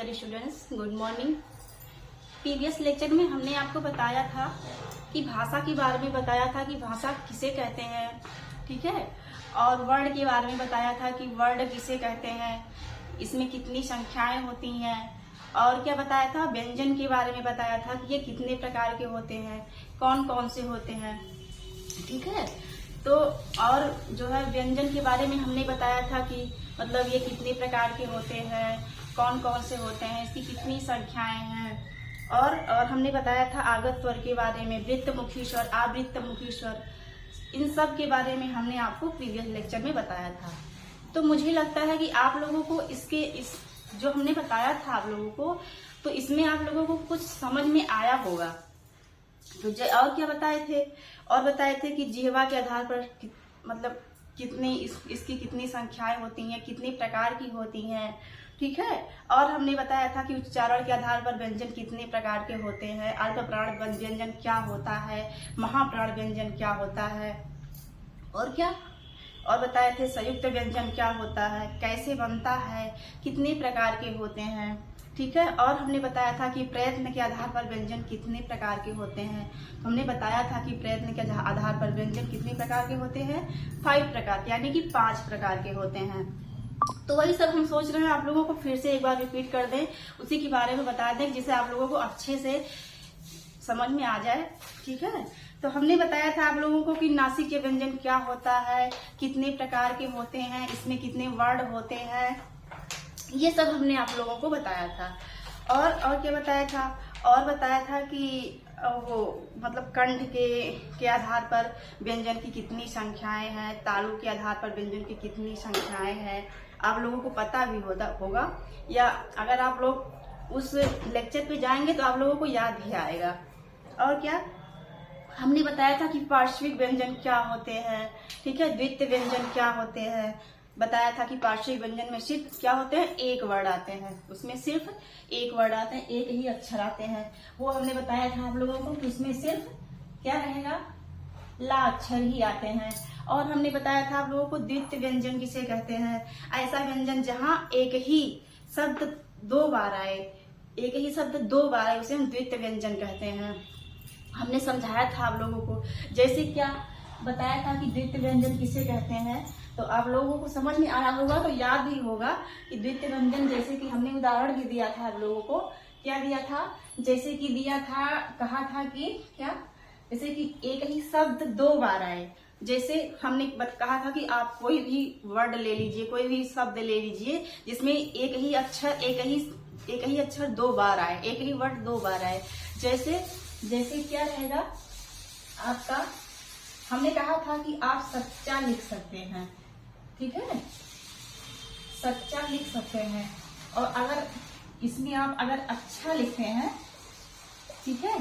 Dear students, good morning. Previous lecture में हमने आपको बताया था कि भाषा के बारे में बताया था कि भाषा किसे कहते हैं, ठीक है। और वर्ड के बारे में बताया था कि वर्ड किसे कहते हैं, इसमें कितनी संख्याएं होती हैं। और क्या बताया था, व्यंजन के बारे में बताया था कि ये कितने प्रकार के होते हैं, कौन कौन से होते हैं, ठीक है। तो और जो है व्यंजन के बारे में हमने बताया था कि मतलब ये कितने प्रकार के होते हैं, कौन कौन से होते हैं, इसकी कितनी संख्याएं हैं। और हमने बताया था आगत स्वर के बारे में, वृत्तमुखी स्वर, आवृत्तमुखी स्वर, इन सब के बारे में हमने आपको प्रीवियस लेक्चर में बताया था। तो मुझे लगता है कि आप लोगों को इस जो हमने बताया था आप लोगों को, तो इसमें आप लोगों को कुछ समझ में आया होगा। तो और क्या बताए थे, और बताए थे कि जिह्वा के आधार पर मतलब कितनी इसकी कितनी संख्याएं होती हैं, कितनी प्रकार की होती हैं, ठीक है। और हमने बताया था कि उच्चारण के आधार पर व्यंजन कितने प्रकार के होते हैं, अल्पप्राण व्यंजन क्या होता है, महाप्राण व्यंजन क्या होता है, और क्या और बताए थे संयुक्त व्यंजन क्या होता है, कैसे बनता है, कितने प्रकार के होते हैं, ठीक है। और हमने बताया था कि प्रयत्न के आधार पर व्यंजन कितने प्रकार के होते हैं। हमने बताया था कि प्रयत्न के आधार पर व्यंजन कितने प्रकार के होते हैं, 5 प्रकार के, यानी कि 5 प्रकार के होते हैं। तो वही सब हम सोच रहे हैं आप लोगों को फिर से एक बार रिपीट कर दें, उसी के बारे में बता दें जिससे आप लोगों को अच्छे से समझ में आ जाए, ठीक है। तो हमने बताया था आप लोगों को कि नासिक व्यंजन क्या होता है, कितने प्रकार के होते हैं, इसमें कितने वर्ड होते हैं, ये सब हमने आप लोगों को बताया था। और क्या बताया था, और बताया था कि वो मतलब कंठ के आधार पर व्यंजन की कितनी संख्याएं हैं, तालु के आधार पर व्यंजन की कितनी संख्याएं हैं, आप लोगों को पता भी होगा, या अगर आप लोग उस लेक्चर पे जाएंगे तो आप लोगों को याद भी आएगा। और क्या हमने बताया था कि पार्श्विक व्यंजन क्या होते हैं, ठीक है, द्वितीय व्यंजन क्या होते हैं। बताया था कि पार्श्विक व्यंजन में सिर्फ क्या होते हैं, एक वर्ड आते हैं, उसमें सिर्फ एक वर्ड आते हैं, एक ही अक्षर आते हैं। वो हमने बताया था आप लोगों को कि उसमें सिर्फ क्या रहेगा, ला अक्षर ही आते हैं। और हमने बताया था आप लोगों को द्वितीय व्यंजन किसे कहते हैं, ऐसा व्यंजन जहां एक ही शब्द 2 बार आए, एक ही शब्द 2 बार आए, उसे हम द्वितीय व्यंजन कहते हैं। हमने समझाया था आप लोगों को, जैसे क्या बताया था कि द्वितीय व्यंजन किसे कहते हैं, तो आप लोगों को समझ में आया होगा, तो याद भी होगा कि द्वितीय व्यंजन, जैसे कि हमने उदाहरण भी दिया था आप लोगों को, क्या दिया था, जैसे कि दिया था, कहा था कि क्या, जैसे कि एक ही शब्द 2 बार आए। जैसे हमने कहा था कि आप कोई भी वर्ड ले लीजिए, कोई भी शब्द ले लीजिए जिसमें एक ही अक्षर 2 बार आए, एक ही वर्ड 2 बार आए। जैसे क्या रहेगा आपका, हमने कहा था कि आप सच्चा लिख सकते हैं, ठीक है, सच्चा लिख सकते हैं। और अगर इसमें आप अगर अच्छा लिखते हैं, ठीक है,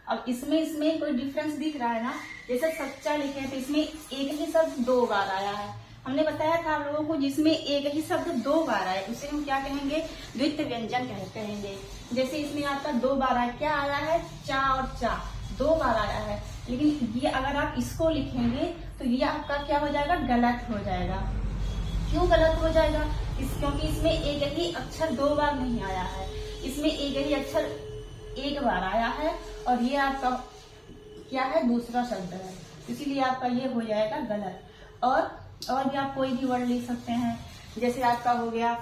अब इसमें कोई डिफरेंस दिख रहा है ना, जैसे सच्चा लिखे हैं तो इसमें एक ही शब्द 2 बार आया है। हमने बताया था आप लोगों को जिसमें एक ही शब्द 2 बार आए उसे हम क्या कहेंगे, द्वितीय व्यंजन कहेंगे। जैसे इसमें आपका 2 बार आया, क्या आया है, चा और चा 2 बार आया है, लेकिन ये अगर आप इसको लिखेंगे तो ये आपका क्या हो जाएगा, गलत हो जाएगा। क्यों गलत हो जाएगा, क्योंकि इसमें एक ही अक्षर 2 बार नहीं आया है, इसमें एक ही अक्षर 1 बार आया है, और ये आपका क्या है, दूसरा शब्द है, इसीलिए आपका ये हो जाएगा गलत। और भी आप कोई भी वर्ड लिख सकते हैं, जैसे आपका हो गया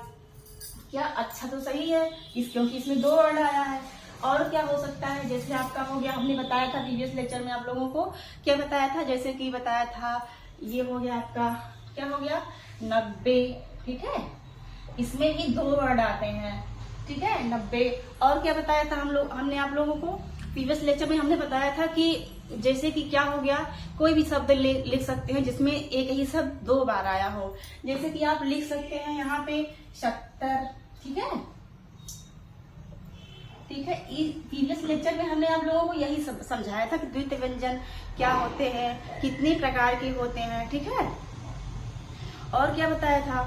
क्या, अच्छा तो सही है क्योंकि इसमें 2 वर्ड आया है। और क्या हो सकता है, जैसे आपका हो गया, हमने बताया था प्रीवियस लेक्चर में आप लोगों को क्या बताया था, जैसे कि बताया था ये हो गया आपका, क्या हो गया, 90, ठीक है, इसमें भी 2 वर्ड आते हैं, ठीक है, 90। और क्या बताया था हमने आप लोगों को प्रीवियस लेक्चर में, हमने बताया था कि जैसे कि क्या हो गया, कोई भी शब्द लिख सकते हैं जिसमें एक ही शब्द 2 बार आया हो। जैसे कि आप लिख सकते हैं यहाँ पे 70, ठीक है, ठीक है। प्रीवियस लेक्चर में हमने आप लोगों को यही सब समझाया था कि द्वितीय व्यंजन क्या होते हैं, कितने प्रकार के होते हैं, ठीक है। और क्या बताया था,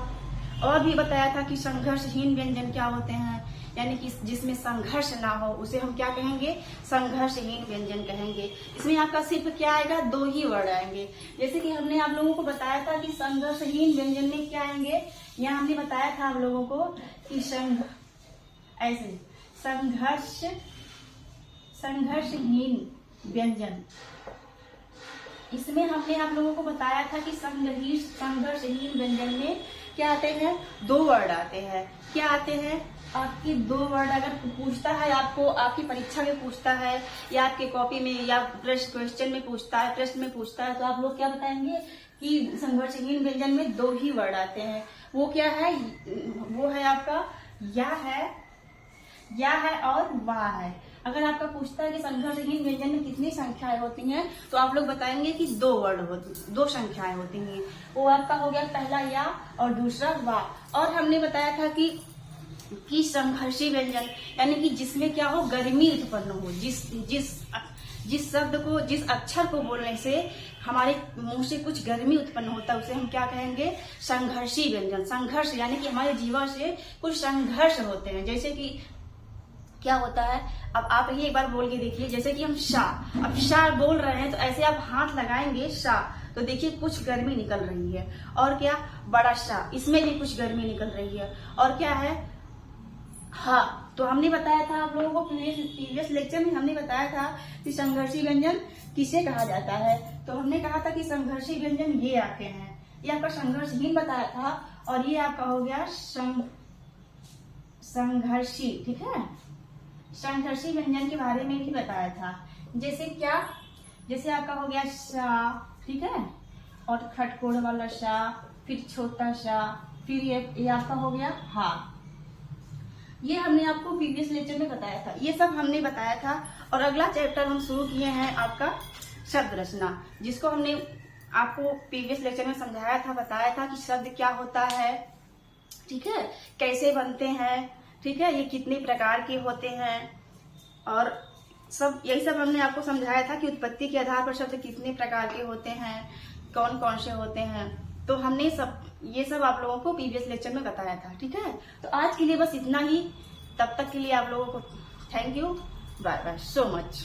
और भी बताया था कि संघर्षहीन व्यंजन क्या होते हैं, यानी कि जिसमें संघर्ष ना हो उसे हम क्या कहेंगे, संघर्षहीन व्यंजन कहेंगे। इसमें आपका सिर्फ क्या आएगा, 2 ही वर्ड आएंगे। जैसे कि हमने आप लोगों को बताया था कि संघर्षहीन व्यंजन में क्या आएंगे, यहाँ हमने बताया था आप लोगों को कि ऐसे संघर्षहीन व्यंजन। इसमें हमने आप लोगों को बताया था कि संघर्षहीन व्यंजन में क्या आते हैं, 2 वर्ड आते हैं। क्या आते हैं आपके 2 वर्ड? अगर पूछता है आपको, आपकी परीक्षा में पूछता है या आपके कॉपी में या क्वेश्चन में पूछता है, प्रश्न में पूछता है, तो आप लोग क्या बताएंगे कि संघर्षहीन व्यंजन में 2 ही वर्ड आते हैं। वो क्या है? वो है आपका या है और वाह है। अगर आपका पूछता है कि संघर्षहीन व्यंजन में कितनी संख्याएं होती हैं, तो आप लोग बताएंगे कि 2 संख्याएं होती हैं। वो आपका हो गया पहला या और दूसरा वाह। और हमने बताया था कि संघर्षी व्यंजन यानी कि जिसमें क्या हो, गर्मी उत्पन्न हो, जिस शब्द को, जिस अक्षर को बोलने से हमारे मुंह से कुछ गर्मी उत्पन्न होता है, उसे हम क्या कहेंगे, संघर्षी व्यंजन। संघर्ष यानी कि हमारे जीवन से कुछ संघर्ष होते हैं। जैसे कि क्या होता है, अब आप ये एक बार बोल के देखिए, जैसे कि हम शाह, अब शाह बोल रहे हैं तो ऐसे आप हाथ लगाएंगे शाह, तो देखिए कुछ गर्मी निकल रही है। और क्या, बड़ा शाह, इसमें भी कुछ गर्मी निकल रही है। और क्या है, हाँ, तो हमने बताया था आप लोगों को प्रीवियस लेक्चर में हमने बताया था कि संघर्षी व्यंजन किसे कहा जाता है। तो हमने कहा था कि संघर्षी व्यंजन ये आते हैं, ये आपका संघर्षहीन बताया था, और ये आपका हो गया संघर्षी। ठीक है, संघर्षी व्यंजन के बारे में भी बताया था। जैसे क्या, जैसे आपका हो गया शा, ठीक है, और खटकोड़ वाला शा, फिर छोटा शा, फिर ये आपका हो गया हा। ये हमने आपको प्रीवियस लेक्चर में बताया था, ये सब हमने बताया था। और अगला चैप्टर हम शुरू किए हैं आपका शब्द रचना, जिसको हमने आपको प्रीवियस लेक्चर में समझाया था, बताया था कि शब्द क्या होता है, ठीक है, कैसे बनते हैं, ठीक है, ये कितने प्रकार के होते हैं, और सब यही सब हमने आपको समझाया था कि उत्पत्ति के आधार पर शब्द कितने प्रकार के होते हैं, कौन कौन से होते हैं। तो हमने ये सब आप लोगों को प्रीवियस लेक्चर में बताया था। ठीक है, तो आज के लिए बस इतना ही। तब तक के लिए आप लोगों को thank you, bye bye, so much.